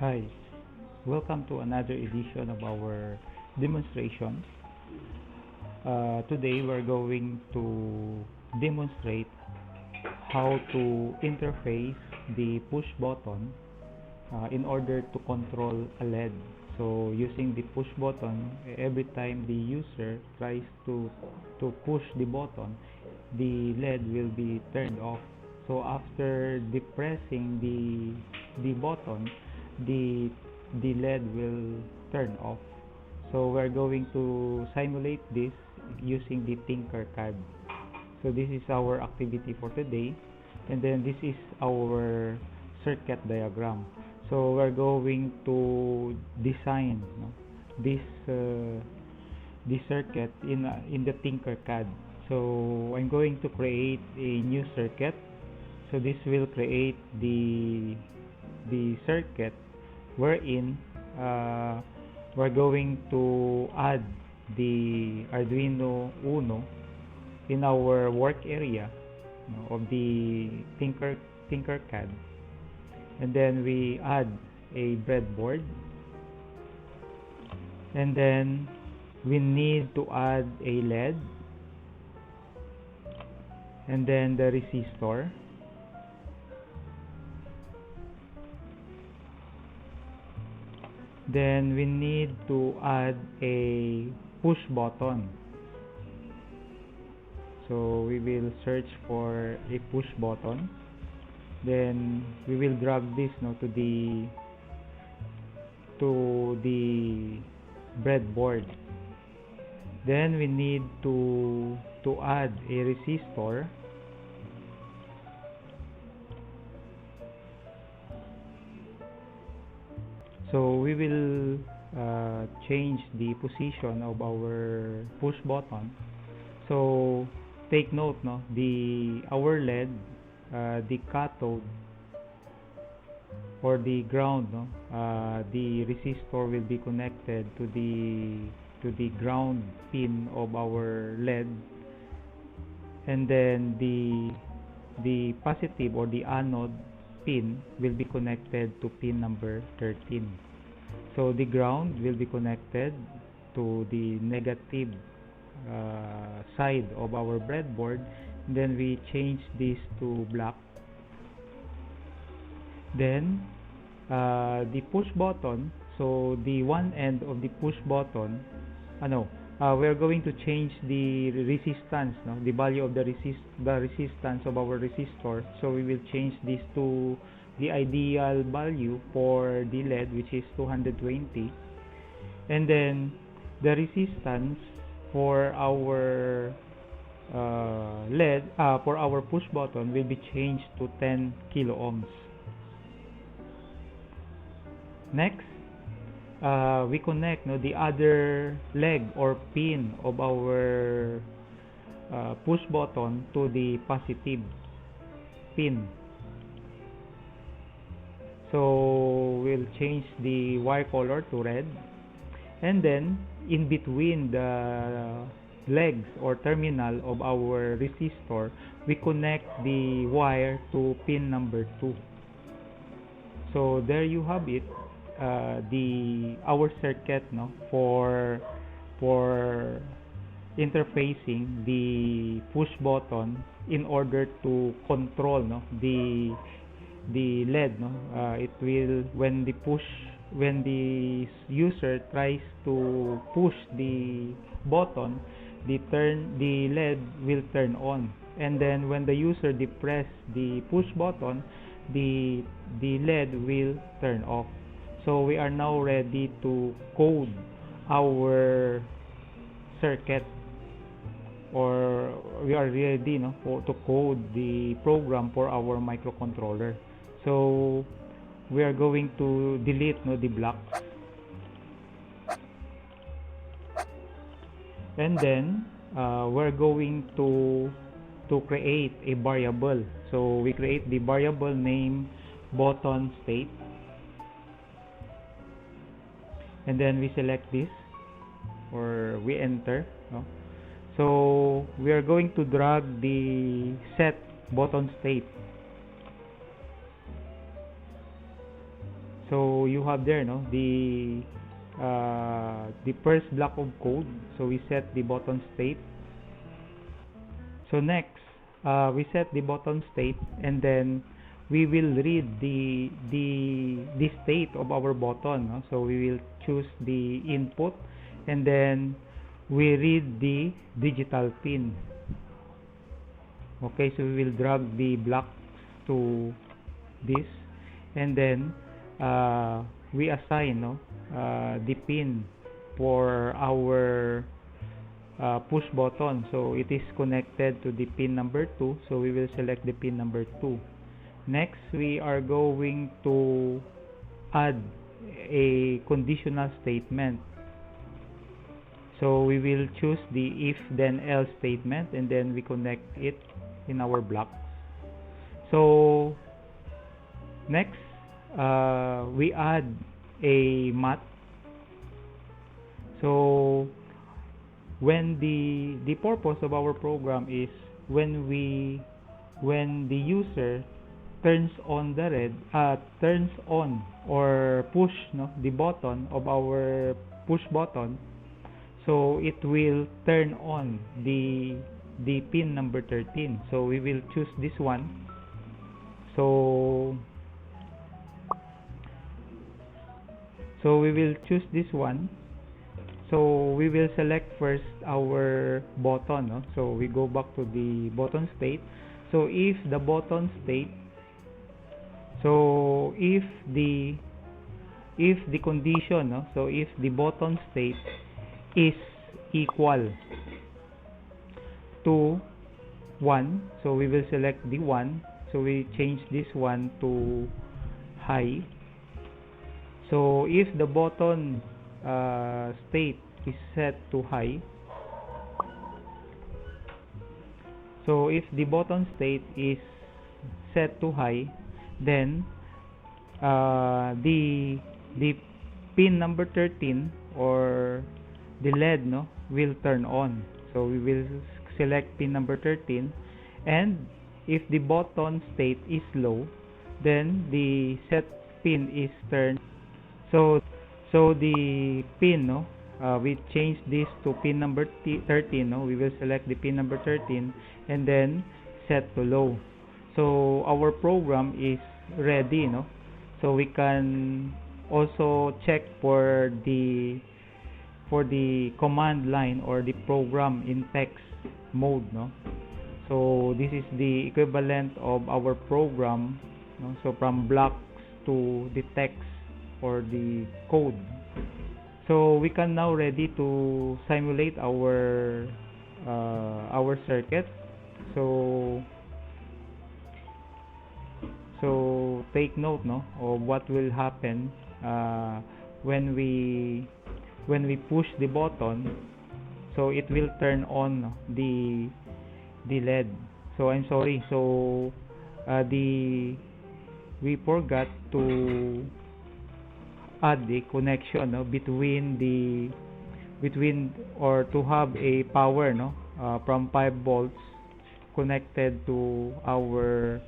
Hi, welcome to another edition of our demonstration. Today we're going to demonstrate how to interface the push button in order to control a LED. So using the push button, every time the user tries to push the button, the LED will be turned off. So after depressing the button, the LED will turn off. So we're going to simulate this using the TINKERCAD. So this is our activity for today, and then this is our circuit diagram. So we're going to design this this circuit in the TINKERCAD. So I'm going to create a new circuit. So this will create the circuit wherein we're going to add the Arduino Uno in our work area of the TINKERCAD, and then we add a breadboard, and then we need to add a LED, and then the resistor, then we need to add a push button. So we will search for a push button, then we will drag this to the breadboard. Then we need to add a resistor, so we will change the position of our push button. So take note, our LED, the cathode or the ground, the resistor will be connected to the ground pin of our LED, and then the positive or the anode pin will be connected to pin number 13. So the ground will be connected to the negative side of our breadboard. Then we change this to black. Then the push button, so the one end of the push button, we're going to change the resistance, the value of the resistance of our resistor. So we will change this to the ideal value for the LED, which is 220, and then the resistance for our LED, for our push button, will be changed to 10 kilo ohms. Next, we connect the other leg or pin of our push button to the positive pin. So we'll change the wire color to red, and then in between the legs or terminal of our resistor, we connect the wire to pin number 2. So there you have it, our circuit for interfacing the push button in order to control the LED. It will, when the user tries to push the button, the LED will turn on, and then when the user depress the push button, the LED will turn off. So we are now ready to code our circuit, or we are ready to code the program for our microcontroller. So we are going to delete the blocks, and then we're going to create a variable. So we create the variable name button state, and then we select this, or we enter. So we are going to drag the set button state. So you have there the first block of code. So we set the button state. So next, we set the button state, and then we will read the state of our button, no? So we will choose the input, and then we read the digital pin. Okay, so we will drag the blocks to this, and then we assign the pin for our push button. So it is connected to the pin number 2, so we will select the pin number 2. Next, we are going to add a conditional statement. So we will choose the if then else statement, and then we connect it in our blocks. So next, we add a math. So when the purpose of our program is when the user turns on or push the button of our push button, so it will turn on the pin number 13. So we will choose this one. So we will choose this one. So we will select first our button, so we go back to the button state. So if the button state, so if the condition, so if the button state is equal to 1, so we will select the 1. So we change this one to high. So if the button state is set to high, so if the button state is set to high, then the pin number 13 or the LED will turn on. So we will select pin number 13, and if the button state is low, then the set pin is turned. So the pin, we change this to pin number 13. We will select the pin number 13 and then set to low. So our program is ready. So we can also check for the command line or the program in text mode. So this is the equivalent of our program. So from blocks to the text or the code. So we can now ready to simulate our circuit. So take note of what will happen when we push the button. So it will turn on the LED. So I'm sorry. So we forgot to add the connection between or to have a power from 5 volts connected to our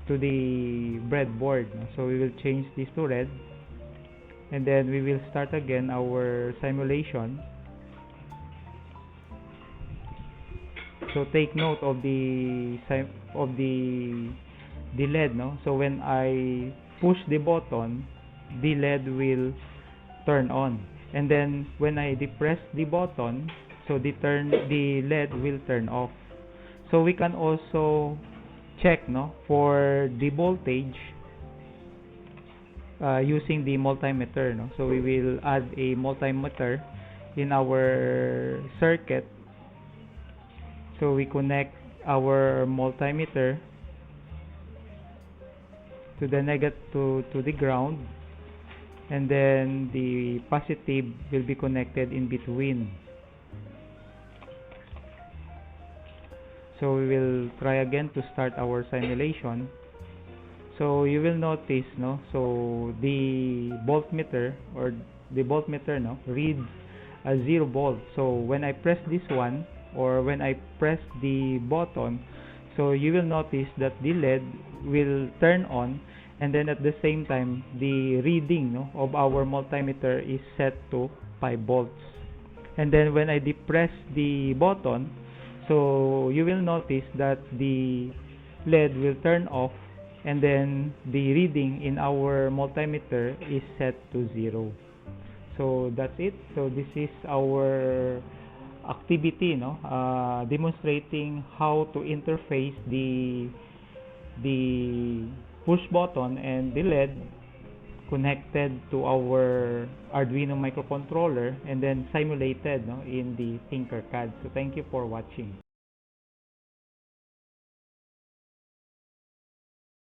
to the breadboard. So we will change this to red, and then we will start again our simulation. So take note of the LED. So when I push the button, the LED will turn on, and then when I depress the button, so the LED will turn off. So we can also check for the voltage using the multimeter. So we will add a multimeter in our circuit. So we connect our multimeter to the ground, and then the positive will be connected in between. So we will try again to start our simulation. So you will notice so the voltmeter reads a 0 volt. So when I press this one, or when I press the button, so you will notice that the LED will turn on, and then at the same time the reading, no, of our multimeter is set to 5 volts. And then when I depress the button, so you will notice that the LED will turn off, and then the reading in our multimeter is set to 0. So that's it. So this is our activity, no, demonstrating how to interface the push button and the LED connected to our Arduino microcontroller, and then simulated, no, in the TINKERCAD. So thank you for watching.